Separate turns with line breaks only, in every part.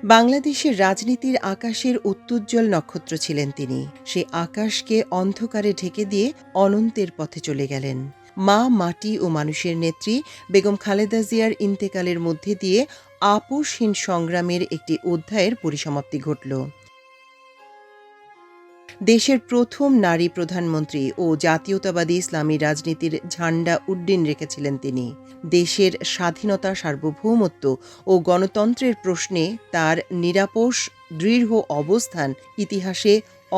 বাংলাদেশের রাজনীতির আকাশের অত্যুজ্জ্বল নক্ষত্র ছিলেন তিনি। সে আকাশকে অন্ধকারে ঢেকে দিয়ে অনন্তের পথে চলে গেলেন। মা, মাটি ও মানুষের নেত্রী বেগম খালেদা জিয়ার ইন্তেকালের মধ্যে দিয়ে আপোষহীন সংগ্রামের একটি অধ্যায়ের পরিসমাপ্তি ঘটল। দেশের প্রথম নারী প্রধানমন্ত্রী ও জাতীয়তাবাদী ইসলামী রাজনীতির ঝান্ডা উড্ডীন রেখেছিলেন তিনি। দেশের স্বাধীনতা, সার্বভৌমত্ব ও গণতন্ত্রের প্রশ্নে তার নিরাপোষ দৃঢ় অবস্থান ইতিহাসে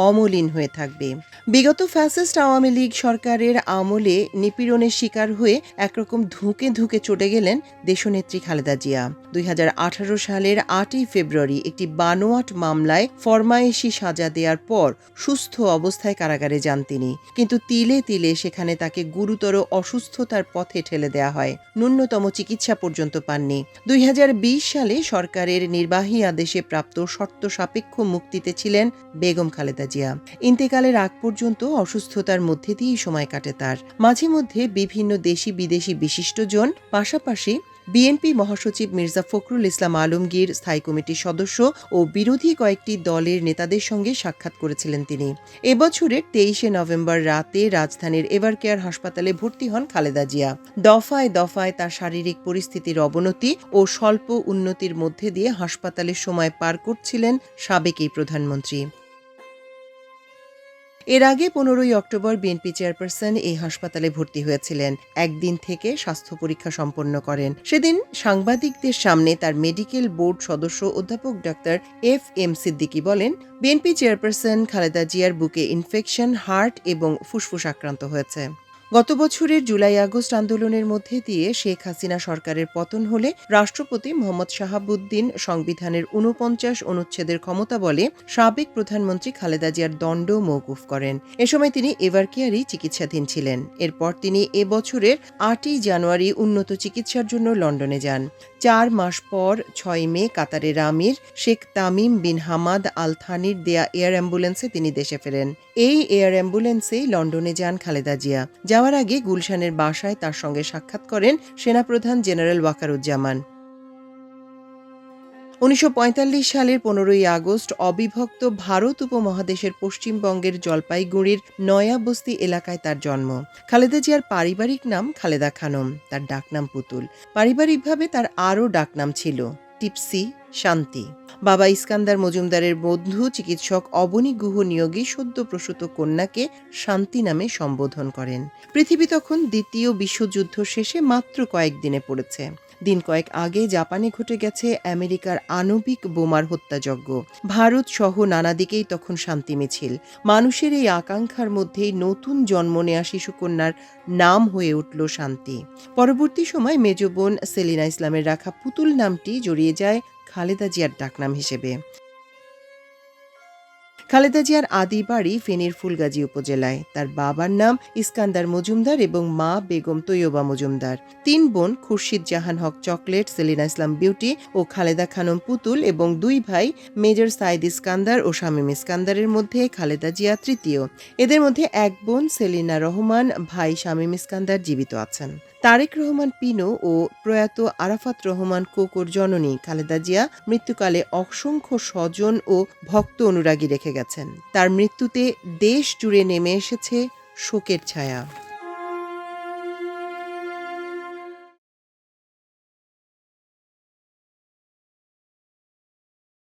অমলিন হয়ে থাকবে। বিগত ফ্যাসিস্ট আওয়ামী লীগ সরকারের আমলে নিপীড়নের শিকার হয়ে একরকম ধুঁকে ধুঁকে চটে গেলেন দেশনেত্রী খালেদা জিয়া। 2018 সালের 8ই ফেব্রুয়ারি একটি বানোয়াট মামলায় ফরমায়েশি সাজা দেওয়ার পর সুস্থ অবস্থায় কারাগারে যান তিনি। কিন্তু তিলে তিলে সেখানে তাকে গুরুতর অসুস্থতার পথে ঠেলে দেওয়া হয়। ন্যূনতম চিকিৎসা পর্যন্ত পাননি। 2020 সালে সরকারের নির্বাহী আদেশে প্রাপ্ত শর্ত সাপেক্ষ মুক্তিতে ছিলেন বেগম খালেদা জিয়া। ইন্তেকালের আগ পর্যন্ত অসুস্থতার মধ্যে দিয়েই সময় কাটে তার। মাঝে মধ্যে বিভিন্ন দেশি বিদেশি বিশিষ্টজন, পাশাপাশি বিএনপি মহাসচিব মির্জা ফখরুল ইসলাম আলমগীর, স্থায়ী কমিটির সদস্য ও বিরোধী কয়েকটি দলের নেতাদের সঙ্গে সাক্ষাৎ করেছিলেন তিনি। এবছরের 23শে নভেম্বর রাতে রাজধানীর এভারকেয়ার হাসপাতালে ভর্তি হন খালেদা জিয়া। দফায় দফায় তার শারীরিক পরিস্থিতির অবনতি ও স্বল্প উন্নতির মধ্যে দিয়ে হাসপাতালে সময় পার করছিলেন সাবেক এই প্রধানমন্ত্রী। এর আগে 15ই অক্টোবর বিএনপি চেয়ারপারসন এই হাসপাতালে ভর্তি হয়েছিলেন। একদিন থেকে স্বাস্থ্য পরীক্ষা সম্পন্ন করেন। সেদিন সাংবাদিকদের সামনে তার মেডিকেল বোর্ড সদস্য অধ্যাপক ডক্টর FM সিদ্দিকী বলেন, বিএনপি চেয়ারপারসন খালেদা জিয়ার বুকে ইনফেকশন, হার্ট এবং ফুসফুস আক্রান্ত হয়েছে। গত বছরের জুলাই-আগস্ট আন্দোলনের মধ্যে দিয়ে শেখ হাসিনা সরকারের পতন হলে রাষ্ট্রপতি মোহাম্মদ শাহাবুদ্দিন সংবিধানের 49 অনুচ্ছেদের ক্ষমতা বলে সাবেক প্রধানমন্ত্রী খালেদা জিয়ার দণ্ড মওকুফ করেন। এ সময় তিনি এভারকেয়ারেই চিকিৎসাধীন ছিলেন। এরপর তিনি এবছরের 8ই জানুয়ারি উন্নত চিকিৎসার জন্য লন্ডনে যান। 4 মাস পর 6 মে কাতারের আমির শেখ তামিম বিন হামাদ আল থানির দেয়া এয়ার অ্যাম্বুলেন্সে তিনি দেশে ফেরেন। এই এয়ার অ্যাম্বুলেন্সেই লন্ডনে যান খালেদা জিয়া। যাওয়ার আগে গুলশানের বাসায় তার সঙ্গে সাক্ষাৎ করেন সেনাপ্রধান জেনারেল ওয়াকারুজ্জামান। 1945 সালের 15ই আগস্ট অবিভক্ত ভারত উপমহাদেশের পশ্চিমবঙ্গের জলপাইগুড়ির নয়াবস্তি এলাকায় তার জন্ম। খালেদা জিয়ার পারিবারিক নাম খালেদা খানম, তার ডাকনাম পুতুল। পারিবারিকভাবে তার আরও ডাকনাম ছিল টিপসি, শান্তি। বাবা ইস্কান্দার মজুমদারের বন্ধু চিকিৎসক অবনী গুহ নিয়োগী সদ্য প্রসূত কন্যাকে শান্তি নামে সম্বোধন করেন। পৃথিবী তখন দ্বিতীয় বিশ্বযুদ্ধ শেষে মাত্র কয়েকদিনে পড়েছে। দিন কয়েক আগে জাপানে ঘটে গেছে আমেরিকার আণবিক বোমার হত্যাযজ্ঞ। ভারত সহ নানা দিকেই তখন শান্তি মিছিল। মানুষের এই আকাঙ্ক্ষার মধ্যেই নতুন জন্ম নেয়া শিশুকন্যার নাম হয়ে উঠল শান্তি। পরবর্তী সময় মেজ বোন সেলিনা ইসলামের রাখা পুতুল নামটি জড়িয়ে যায় খালেদা জিয়ার ডাকনাম হিসেবে। খালেদা জিয়ার আদি বাড়ি ফেনীর ফুলগাজী উপজেলায়। তার বাবার নাম ইস্কান্দার মজুমদার এবং মা বেগম তৈয়বা মজুমদার। 3 বোন খুরশিদ জাহান হক চকলেট, সেলিনা ইসলাম বিউটি ও খালেদা খানম পুতুল এবং 2 ভাই মেজর সাইদ ইস্কান্দার ও শামীম ইস্কান্দারের মধ্যে খালেদা জিয়া তৃতীয়। এদের মধ্যে 1 বোন সেলিনা রহমান, ভাই শামীম ইস্কান্দার জীবিত আছেন। তারেক রহমান পিনো ও প্রয়াত আরাফাত রহমান কোকোর জননী খালেদা জিয়া মৃত্যুকালে অসংখ্য স্বজন ও ভক্ত অনুরাগী রেখে গেছেন। তার মৃত্যুতে দেশ জুড়ে নেমে এসেছে শোকের ছায়া।